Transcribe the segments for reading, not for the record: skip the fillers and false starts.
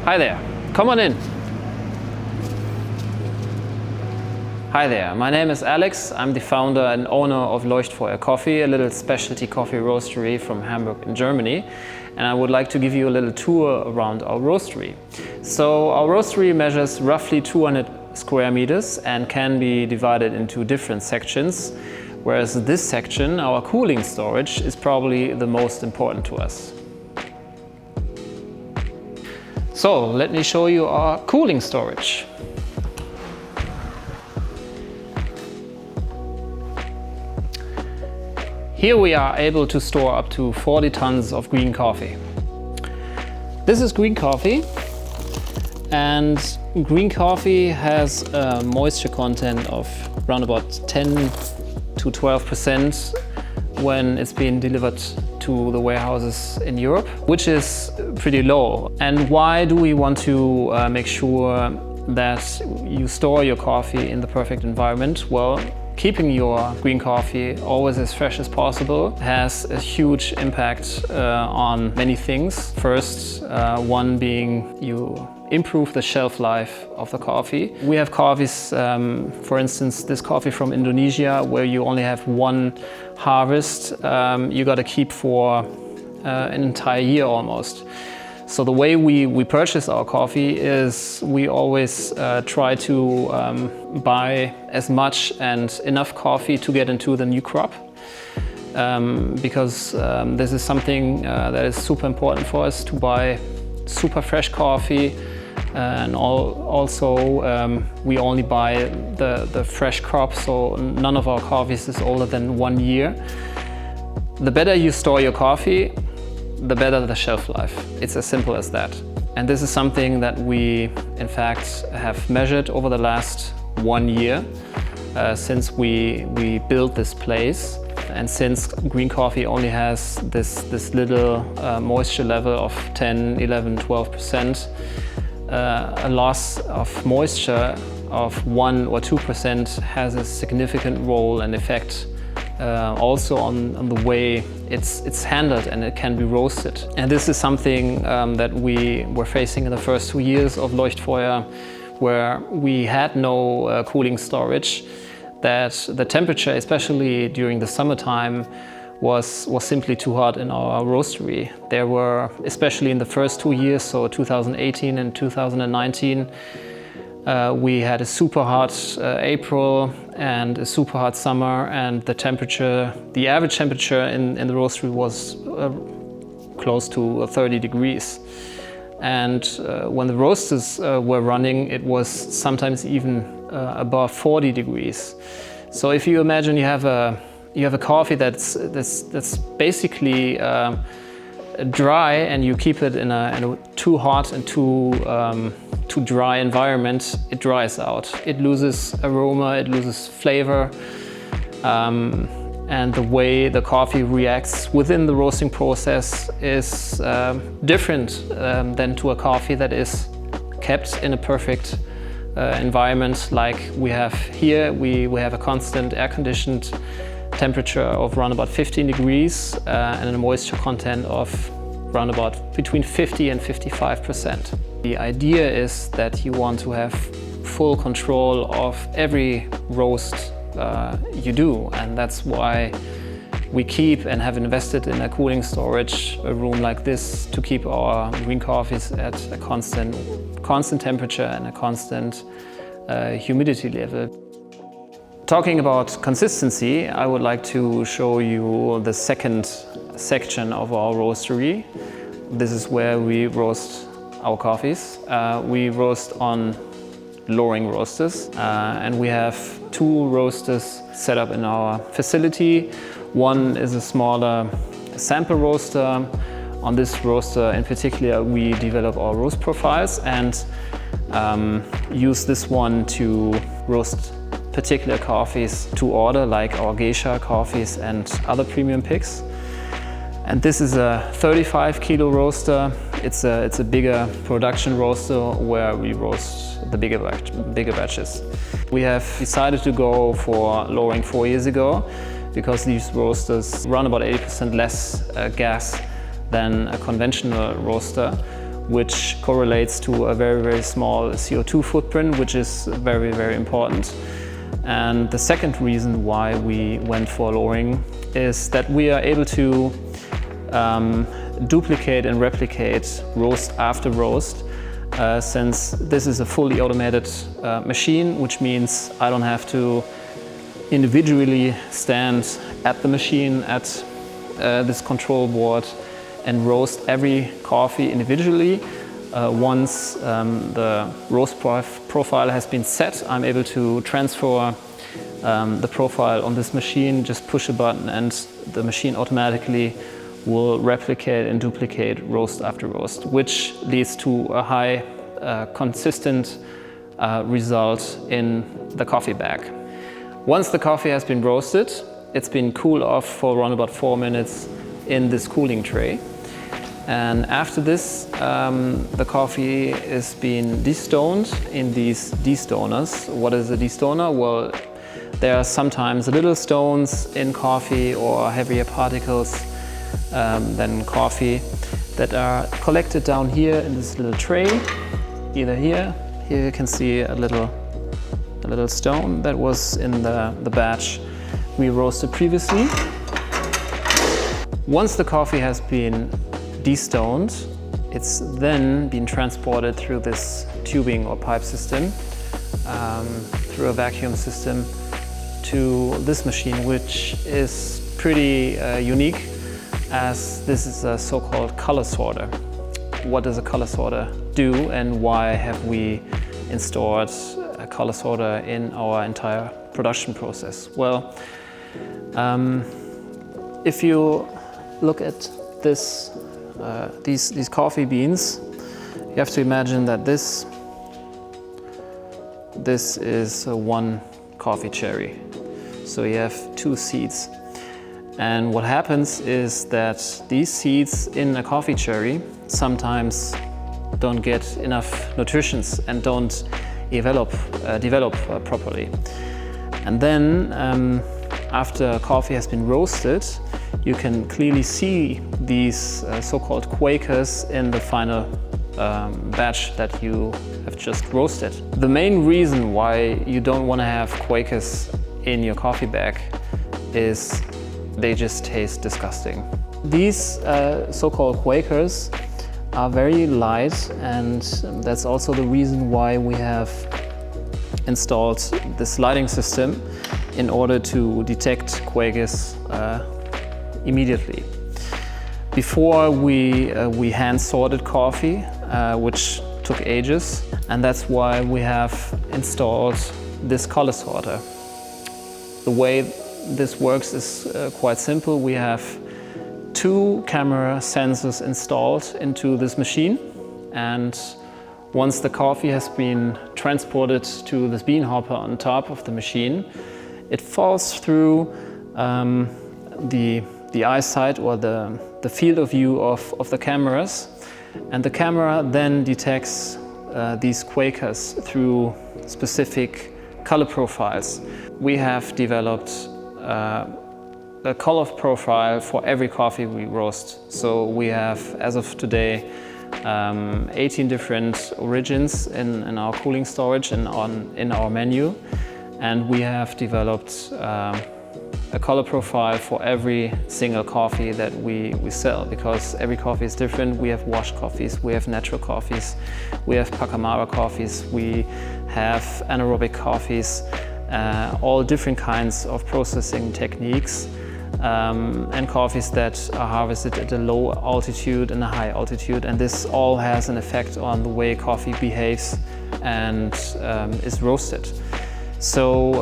Hi there, come on in. Hi there, my name is Alex. I'm the founder and owner of Leuchtfeuer Coffee, a little specialty coffee roastery from Hamburg in Germany. And I would like to give you a little tour around our roastery. So our roastery measures roughly 200 square meters and can be divided into different sections, whereas this section, our cooling storage, is probably the most important to us. So let me show you our cooling storage. Here we are able to store up to 40 tons of green coffee. This is green coffee, and green coffee has a moisture content of around about 10 to 12% when it's being delivered to the warehouses in Europe, which is pretty low. And why do we want to make sure that you store your coffee in the perfect environment? Well, keeping your green coffee always as fresh as possible has a huge impact on many things. First, one being you improve the shelf life of the coffee. We have coffees, for instance, this coffee from Indonesia, where you only have one harvest. You got to keep for an entire year almost. So the way we purchase our coffee is we always try to buy as much and enough coffee to get into the new crop, because this is something that is super important for us, to buy super fresh coffee, and also we only buy the fresh crop, so none of our coffees is older than 1 year. The better you store your coffee, the better the shelf life. It's as simple as that. And this is something that we, in fact, have measured over the last 1 year since we built this place. And since green coffee only has this little moisture level of 10, 11, 12%, a loss of moisture of 1 or 2% has a significant role and effect also on the way it's handled and it can be roasted. And this is something that we were facing in the first 2 years of Leuchtfeuer, where we had no cooling storage, that the temperature, especially during the summertime, was simply too hot in our roastery. There were, especially in the first 2 years, so 2018 and 2019, we had a super hot April and a super hot summer, and the average temperature in the roastery was close to 30 degrees. And when the roasters were running, it was sometimes even above 40 degrees. So if you imagine you have a coffee that's basically dry, and you keep it in a too hot and too dry environment, it dries out. It loses aroma, it loses flavor, and the way the coffee reacts within the roasting process is different than to a coffee that is kept in a perfect environment like we have here. We have a constant air-conditioned temperature of around about 15 degrees and a moisture content of around about between 50 and 55%. The idea is that you want to have full control of every roast you do, and that's why we keep and have invested in a cooling storage room like this to keep our green coffees at a constant temperature and a constant humidity level. Talking about consistency, I would like to show you the second section of our roastery. This is where we roast our coffees. We roast on lowering roasters, and we have 2 roasters set up in our facility. One is a smaller sample roaster. On this roaster in particular, we develop our roast profiles and use this one to roast particular coffees to order, like our geisha coffees and other premium picks. And this is a 35 kilo roaster. It's a bigger production roaster where we roast the bigger batches. We have decided to go for lowering 4 years ago because these roasters run about 80% less gas than a conventional roaster, which correlates to a very, very small CO2 footprint, which is very, very important. And the second reason why we went for lowering is that we are able to duplicate and replicate roast after roast, since this is a fully automated machine, which means I don't have to individually stand at the machine at this control board and roast every coffee individually. Once the roast profile has been set, I'm able to transfer the profile on this machine, just push a button, and the machine automatically will replicate and duplicate roast after roast, which leads to a high consistent result in the coffee bag. Once the coffee has been roasted, it's been cooled off for around about 4 minutes in this cooling tray. And after this, the coffee is being destoned in these destoners. What is a destoner? Well, there are sometimes little stones in coffee or heavier particles than coffee that are collected down here in this little tray. Either here you can see a little stone that was in the batch we roasted previously. Once the coffee has been destoned, it's then been transported through this tubing or pipe system, through a vacuum system, to this machine, which is pretty unique, as this is a so-called color sorter. What does a color sorter do, and why have we installed a color sorter in our entire production process? Well, if you look at this, these coffee beans, you have to imagine that this is one coffee cherry. So you have 2 seeds. And what happens is that these seeds in a coffee cherry sometimes don't get enough nutrition and don't develop properly. And then after coffee has been roasted, you can clearly see these so-called Quakers in the final batch that you have just roasted. The main reason why you don't want to have Quakers in your coffee bag is they just taste disgusting. These so-called Quakers are very light, and that's also the reason why we have installed this lighting system in order to detect Quakers immediately. Before we hand sorted coffee, which took ages, and that's why we have installed this color sorter. The way this works is quite simple. We have 2 camera sensors installed into this machine, and once the coffee has been transported to this bean hopper on top of the machine, it falls through the eyesight or the field of view of the cameras, and the camera then detects these Quakers through specific color profiles. We have developed a color profile for every coffee we roast. So we have, as of today, 18 different origins in our cooling storage and in our menu. And we have developed a color profile for every single coffee that we sell, because every coffee is different. We have washed coffees, we have natural coffees, we have Pacamara coffees, we have anaerobic coffees, all different kinds of processing techniques, and coffees that are harvested at a low altitude and a high altitude, and this all has an effect on the way coffee behaves and is roasted. So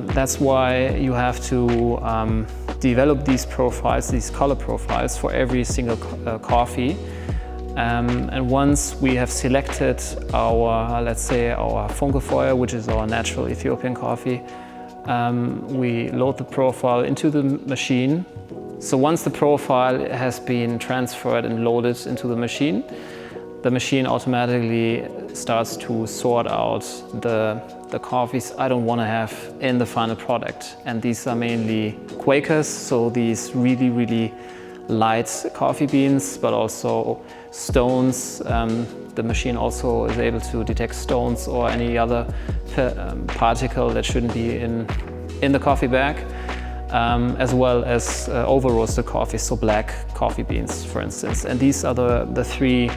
that's why you have to develop these profiles, these color profiles for every single coffee. And once we have selected our, let's say, our Funkefoil, which is our natural Ethiopian coffee, we load the profile into the machine. So once the profile has been transferred and loaded into the machine automatically starts to sort out the coffees I don't want to have in the final product. And these are mainly Quakers, so these really, really light coffee beans, but also stones. The machine also is able to detect stones or any other particle that shouldn't be in the coffee bag, as well as over-roasted coffee, so black coffee beans, for instance. And these are the three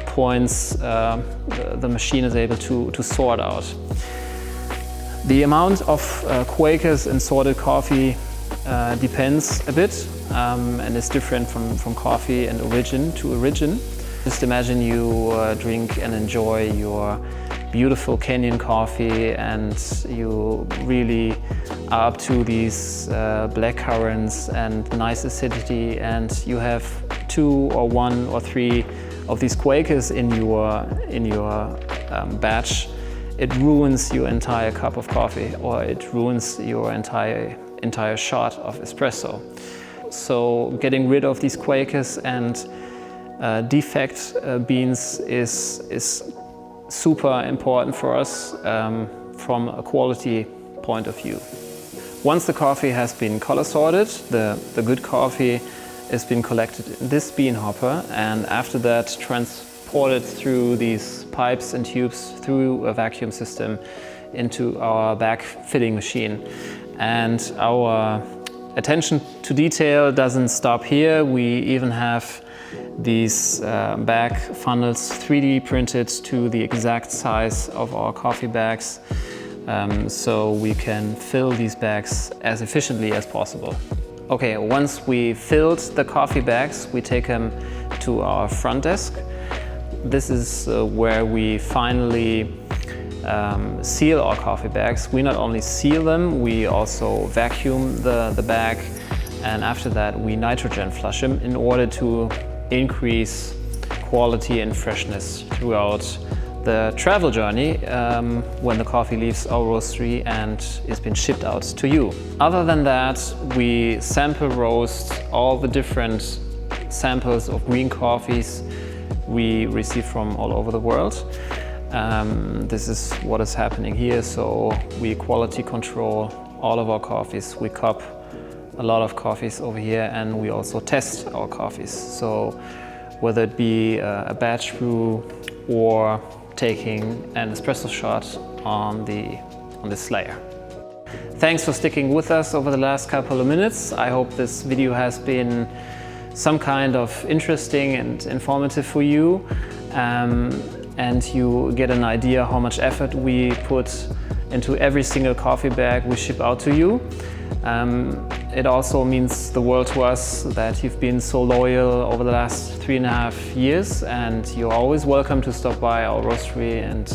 points the machine is able to sort out. The amount of Quakers in sorted coffee depends a bit and is different from coffee and origin to origin. Just imagine you drink and enjoy your beautiful Kenyan coffee and you really are up to these black currants and nice acidity, and you have 2 or 1 or 3 of these Quakers in your batch. It ruins your entire cup of coffee, or it ruins your entire shot of espresso. So getting rid of these Quakers and defect beans is super important for us from a quality point of view. Once the coffee has been color sorted, the good coffee has been collected in this bean hopper, and after that transported through these pipes and tubes through a vacuum system into our bag filling machine. And our attention to detail doesn't stop here. We even have these bag funnels 3D printed to the exact size of our coffee bags, so we can fill these bags as efficiently as possible. Okay, once we filled the coffee bags, we take them to our front desk. This is where we finally seal our coffee bags. We not only seal them, we also vacuum the bag, and after that we nitrogen flush them in order to increase quality and freshness throughout the travel journey when the coffee leaves our roastery and is been shipped out to you. Other than that, we sample roast all the different samples of green coffees we receive from all over the world. This is what is happening here. So we quality control all of our coffees. We cup a lot of coffees over here, and we also test our coffees. So whether it be a batch brew or taking an espresso shot on this layer. Thanks for sticking with us over the last couple of minutes. I hope this video has been some kind of interesting and informative for you, and you get an idea how much effort we put into every single coffee bag we ship out to you. It also means the world to us that you've been so loyal over the last 3.5 years, and you're always welcome to stop by our roastery and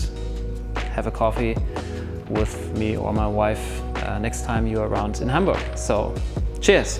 have a coffee with me or my wife next time you're around in Hamburg. So, cheers!